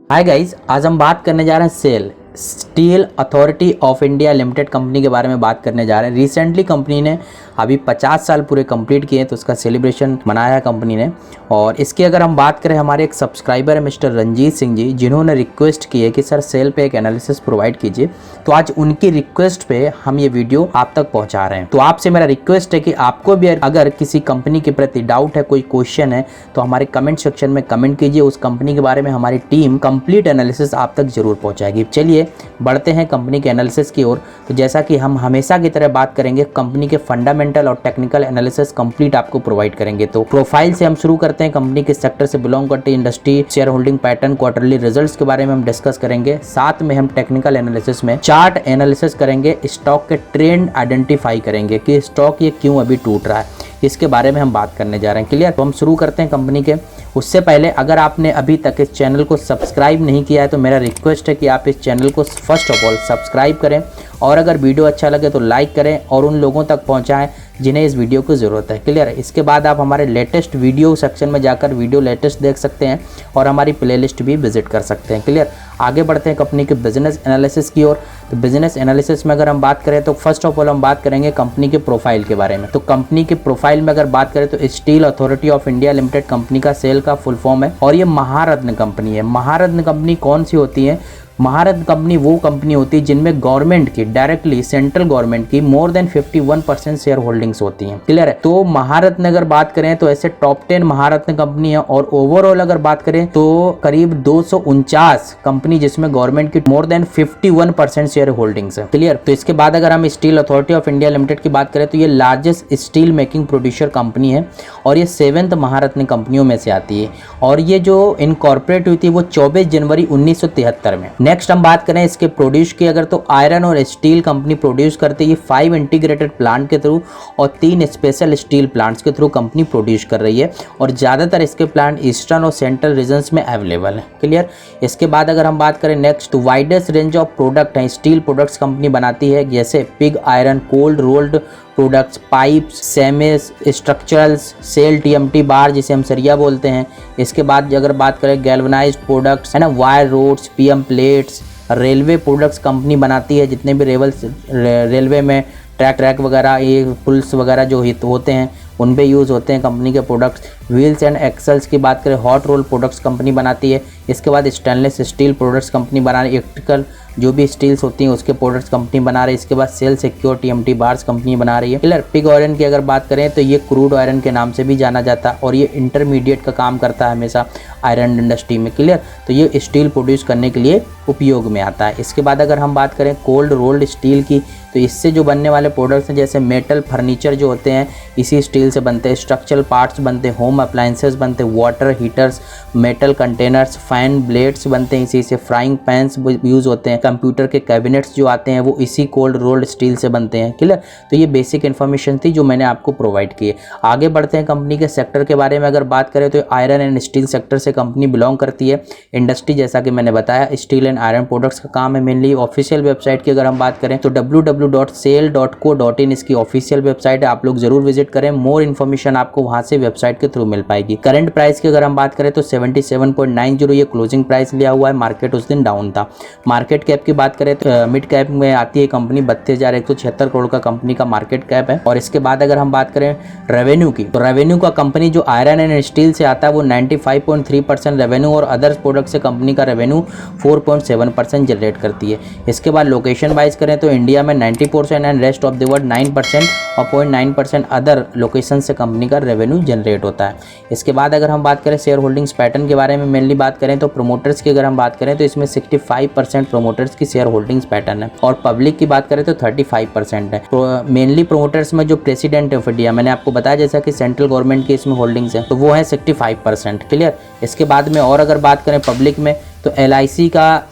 Hi guys, आज हम बात करने जा रहे हैं SAIL Steel Authority of India Limited company के बारे में बात करने जा रहे हैं। रिसेंटली कंपनी ने अभी 50 साल पूरे कंप्लीट किए, तो उसका सेलिब्रेशन मनाया है कंपनी ने। और इसकी अगर हम बात करें, हमारे एक सब्सक्राइबर है मिस्टर रंजीत सिंह जी, जिन्होंने रिक्वेस्ट की है कि सर सेल पे एक एनालिसिस प्रोवाइड कीजिए, तो आज उनकी रिक्वेस्ट पे हम ये वीडियो आप तक पहुंचा रहे हैं। तो आपसे मेरा रिक्वेस्ट है कि आपको भी अगर किसी कंपनी के प्रति डाउट है, कोई क्वेश्चन है, तो हमारे कमेंट सेक्शन में कमेंट कीजिए। उस कंपनी के बारे में हमारी टीम कंप्लीट एनालिसिस आप तक जरूर पहुंचाएगी। चलिए बढ़ते हैं कंपनी के एनालिसिस की ओर। तो जैसा कि हम हमेशा की तरह बात करेंगे, कंपनी के फंडामेंटल और टेक्निकल एनालिसिस कंप्लीट आपको प्रोवाइड करेंगे। तो प्रोफाइल से हम शुरू करते हैं। कंपनी के सेक्टर से बिलोंग करती industry, share holding pattern, quarterly results के बारे में हम डिस्कस करेंगे। साथ में हम टेक्निकल एनालिसिस में चार्ट एनालिसिस करेंगे, स्टॉक के ट्रेंड आइडेंटिफाई करेंगे कि स्टॉक ये क्यों अभी टूट रहा है, इसके बारे में हम बात करने जा रहे हैं। क्लियर? तो हम शुरू करते हैं कंपनी के। उससे पहले अगर आपने अभी तक इस चैनल को सब्सक्राइब नहीं किया है, तो मेरा रिक्वेस्ट है कि आप इस चैनल को फर्स्ट ऑफ ऑल सब्सक्राइब करें, और अगर वीडियो अच्छा लगे तो लाइक करें और उन लोगों तक पहुंचाएं जिन्हें इस वीडियो की ज़रूरत है। क्लियर है? इसके बाद आप हमारे लेटेस्ट वीडियो सेक्शन में जाकर वीडियो लेटेस्ट देख सकते हैं और हमारी प्लेलिस्ट भी विजिट कर सकते हैं। क्लियर? आगे बढ़ते हैं कंपनी के बिजनेस एनालिसिस की ओर। तो बिजनेस एनालिसिस में अगर हम बात करें, तो फर्स्ट ऑफ ऑल हम बात करेंगे कंपनी के प्रोफाइल के बारे में। तो कंपनी के प्रोफाइल में अगर बात करें, तो steel Authority of India Limited company का सेल का फुल फॉर्म है, और ये महारत्न कंपनी है। महारत्न कंपनी कौन सी होती है? महारत्न कंपनी वो कंपनी होती है जिनमें गवर्नमेंट की, डायरेक्टली सेंट्रल गवर्नमेंट की मोर देन 51% शेयर होल्डिंग्स होती हैं। क्लियर है? तो महारत्न अगर बात करें तो ऐसे टॉप 10 महारत्न कंपनी है, और ओवरऑल अगर बात करें तो करीब 249 कंपनी जिसमें गवर्नमेंट की मोर देन 51% शेयर होल्डिंग्स है। क्लियर? तो इसके बाद अगर हम steel Authority of India limited की बात करें, तो ये largest steel making producer company है, और ये 7th महारत्न कंपनियों में से आती है, और ये जो इनकॉर्पोरेट हुई थी वो 24 जनवरी 1973 में। नेक्स्ट हम बात करें इसके प्रोड्यूस की अगर, तो आयरन और स्टील कंपनी प्रोड्यूस करती है 5 इंटीग्रेटेड प्लांट के थ्रू और 3 स्पेशल स्टील प्लांट्स के थ्रू कंपनी प्रोड्यूस कर रही है, और ज़्यादातर इसके प्लांट ईस्टर्न और सेंट्रल रीजन्स में अवेलेबल है। क्लियर? इसके बाद अगर हम बात करें next, widest range of product है स्टील प्रोडक्ट्स कंपनी बनाती है, जैसे pig iron, cold rolled products, pipes, semis, structurals, SAIL TMT bar जिसे हम सरिया बोलते हैं। इसके बाद अगर बात करें गैल्वनाइज्ड प्रोडक्ट्स है ना, wire rods, PM plates, railway products company बनाती है, जितने भी रेलवे में ट्रैक वगैरह, ये पुल्स वगैरह जो होते हैं उन पे यूज़ होते हैं कंपनी के प्रोडक्ट्स। व्हील्स एंड एक्सल्स की बात करें, हॉट रोल प्रोडक्ट्स कंपनी बनाती है। इसके बाद स्टेनलेस स्टील प्रोडक्ट्स कंपनी बना रही है, इलेक्ट्रिकल जो भी स्टील्स होती हैं उसके प्रोडक्ट्स कंपनी बना रही है। इसके बाद SAIL secure TMT bars company बना रही है। क्लियर? पिग आयरन की अगर बात करें, तो ये क्रूड आयरन के नाम से भी जाना जाता है, और ये इंटरमीडिएट का काम करता है हमेशा आयरन इंडस्ट्री में। क्लियर? तो ये स्टील प्रोड्यूस करने के लिए उपयोग में आता है। इसके बाद अगर हम बात करें कोल्ड रोल्ड स्टील की, तो इससे जो बनने वाले प्रोडक्ट्स हैं, जैसे मेटल फर्नीचर जो होते हैं इसी स्टील से बनते हैं, स्ट्रक्चरल पार्ट्स बनते हैं, होम अप्लायंसेस बनते हैं, water heaters, metal containers, fan blades बनते हैं इसी से, फ्राइंग पैन्स यूज़ होते हैं, कंप्यूटर के कैबिनेट्स जो आते हैं वो इसी कोल्ड रोल्ड स्टील से बनते हैं। क्लियर? तो ये बेसिक इन्फॉर्मेशन थी जो मैंने आपको प्रोवाइड की है। आगे बढ़ते हैं कंपनी के सेक्टर के बारे में अगर बात करें, तो आयरन एंड स्टील सेक्टर से कंपनी बिलोंग करती है। इंडस्ट्री जैसा कि मैंने बताया स्टील एंड आयरन प्रोडक्ट्स का काम है मेनली। ऑफिशियल वेबसाइट की अगर हम बात करें, तो www.sale.co.in इसकी ऑफिशियल वेबसाइट है, आप लोग जरूर विजिट करें। मोर इन्फॉर्मेशन आपको वहां से वेबसाइट के थ्रू मिल पाएगी। करंट प्राइस की अगर हम बात करें, तो 77.90 ये क्लोजिंग प्राइस लिया हुआ है। मार्केट उस दिन डाउन था। मार्केट कैप की बात करें, तो मिड कैप में आती है कंपनी, 32,176 करोड़ का कंपनी का मार्केट कैप है। और इसके बाद अगर हम बात करें रेवेन्यू की, तो रेवेन्यू का कंपनी जो आयरन एंड स्टील से आता है वो 95.3% रेवेन्यू, और अदर्स प्रोडक्ट से कंपनी का रेवेन्यू 4.7% जनरेट करती है। इसके बाद लोकेशन वाइज करें, तो इंडिया में 90% and rest of the world 9% और 0.9% अदर लोकेशन से कंपनी का रेवेन्यू जनरेट होता है। इसके बाद अगर हम बात करें शेयर होल्डिंग्स पैटर्न के बारे में मेनली बात करें, तो प्रोमोटर्स की अगर हम बात करें, तो इसमें 65% प्रोमोटर्स की शेयर होल्डिंग्स पैटर्न है, और पब्लिक की बात करें तो 35% है। मेनली प्रोमोटर्स में जो प्रेसिडेंट ऑफ इंडिया, मैंने आपको बताया जैसा कि सेंट्रल गवर्नमेंट की इसमें होल्डिंग्स है, तो वो है 65%। क्लियर? इसके बाद में और अगर बात करें पब्लिक में, तो LIC का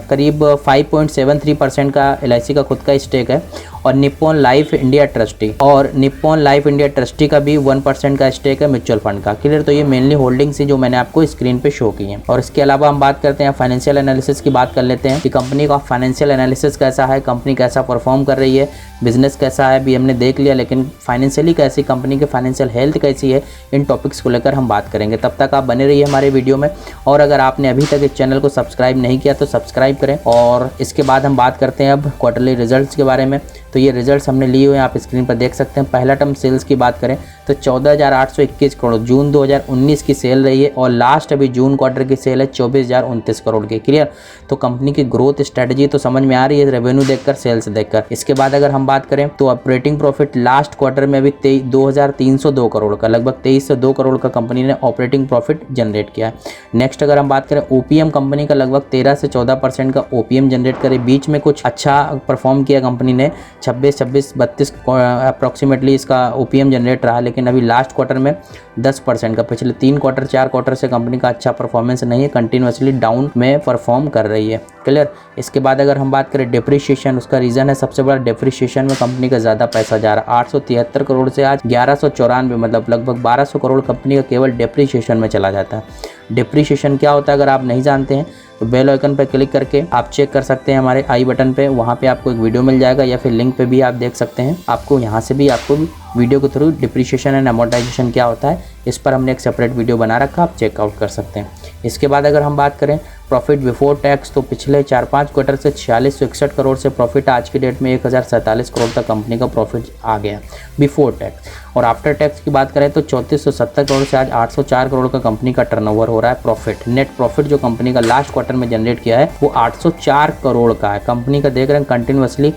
करीब 5.73% का LIC का खुद का स्टेक है, और निप्पॉन लाइफ इंडिया ट्रस्टी, और निप्पॉन लाइफ इंडिया ट्रस्टी का भी 1% का स्टेक है म्यूचुअल फंड का। क्लियर, तो ये मेनली होल्डिंग्स है जो मैंने आपको स्क्रीन पे शो की है। और इसके अलावा हम बात करते हैं फाइनेंशियल एनालिसिस की बात कर लेते हैं कि कंपनी का फाइनेंशियल एनालिसिस कैसा है, कंपनी कैसा परफॉर्म कर रही है, बिजनेस कैसा है भी हमने देख लिया, लेकिन फाइनेंशियली कैसी, कंपनी की फाइनेंशियल हेल्थ कैसी है, इन टॉपिक्स को लेकर हम बात करेंगे। तब तक आप बने रहिए हमारे वीडियो में, और अगर आपने अभी तक इस चैनल को सब्सक्राइब नहीं किया तो सब्सक्राइब करें। और इसके बाद हम बात करते हैं अब क्वार्टरली रिजल्ट्स के बारे में। तो ये रिजल्ट्स हमने लिए हुए हैं, आप स्क्रीन पर देख सकते हैं। पहला टर्म सेल्स की बात करें तो 14,821 करोड़ जून 2019 की सेल रही है, और लास्ट अभी जून क्वार्टर की सेल है 24,029 करोड़ की। क्लियर, तो कंपनी की ग्रोथ स्ट्रेटजी तो समझ में आ रही है रेवेन्यू देखकर, सेल्स देखकर। इसके बाद अगर हम बात करें तो ऑपरेटिंग प्रॉफिट लास्ट क्वार्टर में अभी 2,302 करोड़ का, लगभग 2302 करोड़ का कंपनी ने ऑपरेटिंग प्रॉफिट जनरेट किया है। नेक्स्ट अगर हम बात करें ओपीएम, कंपनी का लगभग 13 से 14% का ओपीएम जनरेट करे। बीच में कुछ अच्छा परफॉर्म किया कंपनी ने, 26, 32 अप्रॉक्सीमेटली इसका ओपीएम जनरेट रहा, लेकिन अभी लास्ट क्वार्टर में 10% का। पिछले 4 क्वार्टर से कंपनी का अच्छा परफॉर्मेंस नहीं है, कंटिन्यूसली डाउन में परफॉर्म कर रही है। क्लियर, इसके बाद अगर हम बात करें डिप्रिशिएशन, उसका रीज़न है सबसे बड़ा डिप्रिशिएशन में कंपनी का ज़्यादा पैसा जा रहा है। 873 करोड़ से आज 1194, मतलब लगभग 1200 करोड़ कंपनी का केवल डिप्रिशिएशन में चला जाता है। डिप्रिशिएशन क्या होता है अगर आप नहीं जानते हैं तो बेल आइकन पर क्लिक करके आप चेक कर सकते हैं हमारे आई बटन पे, वहाँ पे आपको एक वीडियो मिल जाएगा, या फिर लिंक पे भी आप देख सकते हैं। आपको यहाँ से भी आपको वीडियो के थ्रू डिप्रिशिएशन एंड अमोर्टाइजेशन क्या होता है इस पर हमने एक सेपरेट वीडियो बना रखा, आप चेकआउट कर सकते हैं। इसके बाद अगर हम बात करें प्रॉफिट बिफोर टैक्स, तो पिछले 4-5 क्वार्टर से 4661 करोड़ से प्रॉफिट आज की डेट में 1047 करोड़ तक कंपनी का प्रॉफिट आ गया बिफोर टैक्स। और आफ्टर टैक्स की बात करें तो 3470 करोड़ से आज 804 करोड़ का कंपनी का टर्नओवर हो रहा है। प्रॉफिट, नेट प्रॉफिट जो कंपनी का लास्ट क्वार्टर में जनरेट किया है वो 804 करोड़ का है। कंपनी का देख रहे हैं कंटिन्यूसली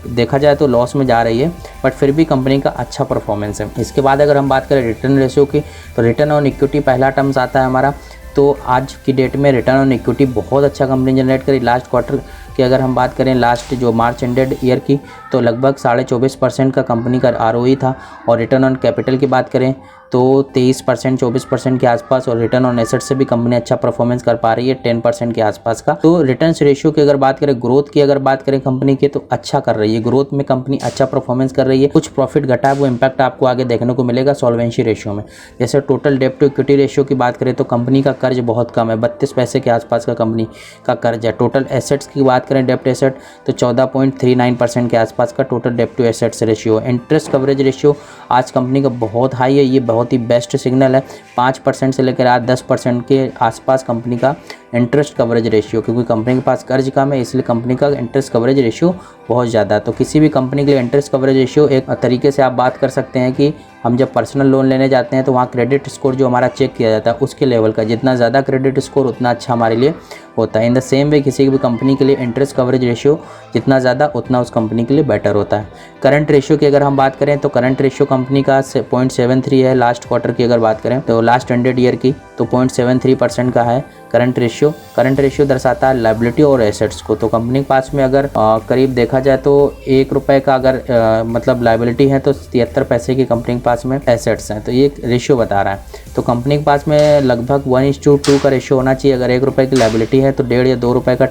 देखा जाए तो लॉस में जा रही है, बट फिर भी कंपनी का अच्छा परफॉर्मेंस है। इसके बाद अगर हम बात करें रिटर्न रेशियो की, तो रिटर्न ऑन इक्विटी पहला टर्म्स आता है हमारा। तो आज की डेट में रिटर्न ऑन इक्विटी बहुत अच्छा कंपनी जनरेट करी। लास्ट क्वार्टर की अगर हम बात करें, लास्ट जो मार्च एंडेड ईयर की, तो लगभग 24.5% का कंपनी का आरओई था। और रिटर्न ऑन कैपिटल की बात करें तो 23%, 24% के आसपास। और रिटर्न ऑन एसेट से भी कंपनी अच्छा परफॉर्मेंस कर पा रही है, 10% के आसपास का। तो रिटर्न रेशियो की अगर बात करें, ग्रोथ की अगर बात करें कंपनी की, तो अच्छा कर रही है, ग्रोथ में कंपनी अच्छा परफॉर्मेंस कर रही है। कुछ प्रॉफिट घटा है, वो इम्पैक्ट आपको आगे देखने को मिलेगा सॉल्वेंसी रेशियो में। जैसे total debt to equity ratio की बात करें तो कंपनी का कर्ज बहुत कम है, 32 पैसे के आसपास का कंपनी का कर्ज है। टोटल एसेट्स की बात करें, डेप्ट एसेट, तो 14.39% के आसपास का टोटल डेप्ट to assets ratio. Interest coverage ratio आज कंपनी का बहुत हाई है, ये बहुत ही बेस्ट सिग्नल है। 5% से लेकर आज 10% के आसपास कंपनी का इंटरेस्ट कवरेज रेशियो, क्योंकि कंपनी के पास कर्ज कम है इसलिए कंपनी का इंटरेस्ट कवरेज रेशियो बहुत ज़्यादा है। तो किसी भी कंपनी के लिए इंटरेस्ट कवरेज रेशियो एक तरीके से आप बात कर सकते हैं कि हम जब पर्सनल लोन लेने जाते हैं तो वहाँ क्रेडिट स्कोर जो हमारा चेक किया जाता है उसके लेवल का, जितना ज़्यादा क्रेडिट स्कोर उतना अच्छा हमारे लिए होता है। इन द सेम वे किसी भी कंपनी के लिए इंटरेस्ट कवरेज रेशियो जितना ज़्यादा उतना उस कंपनी के लिए बेटर होता है। करंट रेशियो की अगर हम बात करें तो करंट रेशियो कंपनी का 0.73 है। लास्ट क्वार्टर की अगर बात करें तो लास्ट एंडेड ईयर की तो 0.73% का है करंट रेशियो। करंट रेशियो दर्शाता है लायबिलिटी और एसेट्स को। तो कंपनी के पास में अगर करीब देखा जाए तो 1 रुपये का अगर मतलब लायबिलिटी है तो 73 पैसे की कंपनी के पास में एसेट्स हैं। तो ये रेशियो बता रहा है। तो कंपनी के पास में लगभग 1:2 का रेशियो होना चाहिए। अगर 1 रुपये की लायबिलिटी है तो 1.5 या 2 रुपये का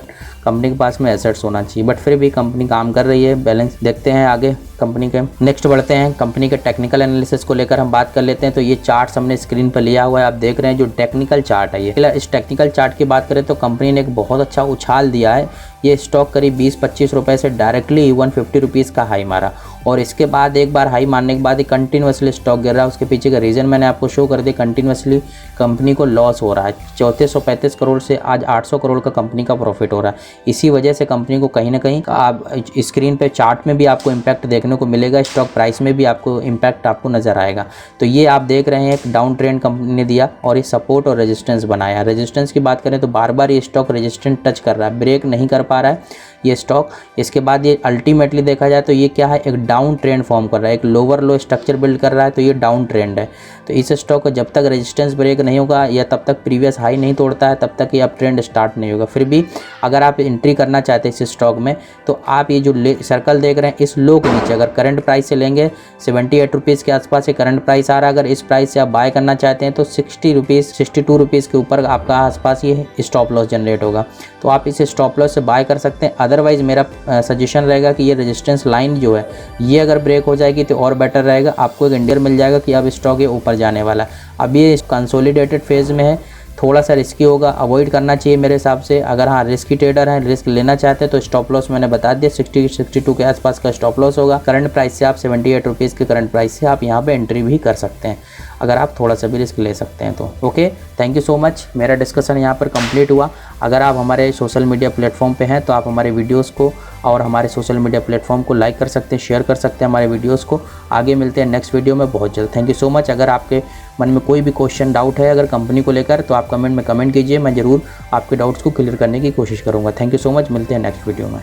कंपनी के पास में एसेट्स होना चाहिए। बट फिर भी कंपनी काम कर रही है, बैलेंस देखते हैं आगे कंपनी के। नेक्स्ट बढ़ते हैं, कंपनी के टेक्निकल एनालिसिस को लेकर हम बात कर लेते हैं। तो ये चार्ट्स हमने स्क्रीन पर लिया हुआ है, आप देख रहे हैं जो टेक्निकल चार्ट है ये। इस टेक्निकल चार्ट की बात करें तो कंपनी ने एक बहुत अच्छा उछाल दिया है। ये स्टॉक करीब 20-25 रुपये से डायरेक्टली 150 रुपीज़ का हाई मारा, और इसके बाद एक बार हाई मारने के बाद ही कंटिन्यूसली स्टॉक गिर रहा है। उसके पीछे का रीज़न मैंने आपको शो कर दिया। कंटिन्यूसली कंपनी को लॉस हो रहा है। 3435 करोड़ से आज 800 करोड़ का कंपनी का प्रॉफिट हो रहा है। इसी वजह से कंपनी को कहीं ना कहीं आप स्क्रीन पे चार्ट में भी आपको इम्पैक्ट देखने को मिलेगा, स्टॉक प्राइस में भी आपको इम्पैक्ट आपको नज़र आएगा। तो ये आप देख रहे हैं एक डाउन ट्रेंड कंपनी ने दिया और ये सपोर्ट और रेजिस्टेंस बनाया। रेजिस्टेंस की बात करें तो बार बार ये स्टॉक रेजिस्टेंस टच कर रहा है, ब्रेक नहीं कर पा रहा है ये स्टॉक। इसके बाद ये अल्टीमेटली देखा जाए तो ये क्या है, एक डाउन ट्रेंड फॉर्म कर रहा है, एक लोअर लो स्ट्रक्चर बिल्ड कर रहा है। तो ये डाउन ट्रेंड है। तो इस स्टॉक को जब तक रेजिस्टेंस ब्रेक नहीं होगा या तब तक प्रीवियस हाई नहीं तोड़ता है तब तक ये अप ट्रेंड स्टार्ट नहीं होगा। फिर भी अगर आप एंट्री करना चाहते हैं इस स्टॉक में तो आप ये जो सर्कल देख रहे हैं इस लो के नीचे अगर करंट प्राइस से लेंगे 78 रुपीज़ के आसपास ये करंट प्राइस आ रहा है। अगर इस प्राइस से आप बाय करना चाहते हैं तो 60 रुपीज़ 62 रुपीज़ के ऊपर आपका आसपास ये स्टॉप लॉस जनरेट होगा। तो आप इस स्टॉप लॉस से बाय बाय कर सकते हैं। अदरवाइज़ मेरा सजेशन रहेगा कि ये रेजिस्टेंस लाइन जो है ये अगर ब्रेक हो जाएगी तो और बेटर रहेगा, आपको एक इंडिकेटर मिल जाएगा कि अब स्टॉक ये ऊपर जाने वाला है। अब ये कंसोलिडेटेड फेज़ में है, थोड़ा सा रिस्की होगा, अवॉइड करना चाहिए मेरे हिसाब से। अगर हाँ रिस्की ट्रेडर हैं, रिस्क लेना चाहते हैं तो स्टॉप लॉस मैंने बता दिया 60-62 के आसपास का स्टॉप लॉस होगा। करंट प्राइस से आप 78 रुपीज़ के करंट प्राइस से आप यहाँ पे एंट्री भी कर सकते हैं अगर आप थोड़ा सा भी रिस्क ले सकते हैं तो। Okay, thank you so much. मेरा डिस्कशन यहाँ पर कंप्लीट हुआ। अगर आप हमारे सोशल मीडिया प्लेटफॉर्म पे हैं तो आप हमारे वीडियोस को और हमारे सोशल मीडिया प्लेटफॉर्म को लाइक कर सकते हैं, शेयर कर सकते हैं हमारे वीडियोस को। आगे मिलते हैं नेक्स्ट वीडियो में बहुत जल्द। Thank you so much. अगर आपके मन में कोई भी क्वेश्चन डाउट है अगर कंपनी को लेकर तो आप कमेंट में कमेंट कीजिए, मैं ज़रूर आपके डाउट्स को क्लियर करने की कोशिश करूँगा। थैंक यू सो मच, मिलते हैं नेक्स्ट वीडियो में।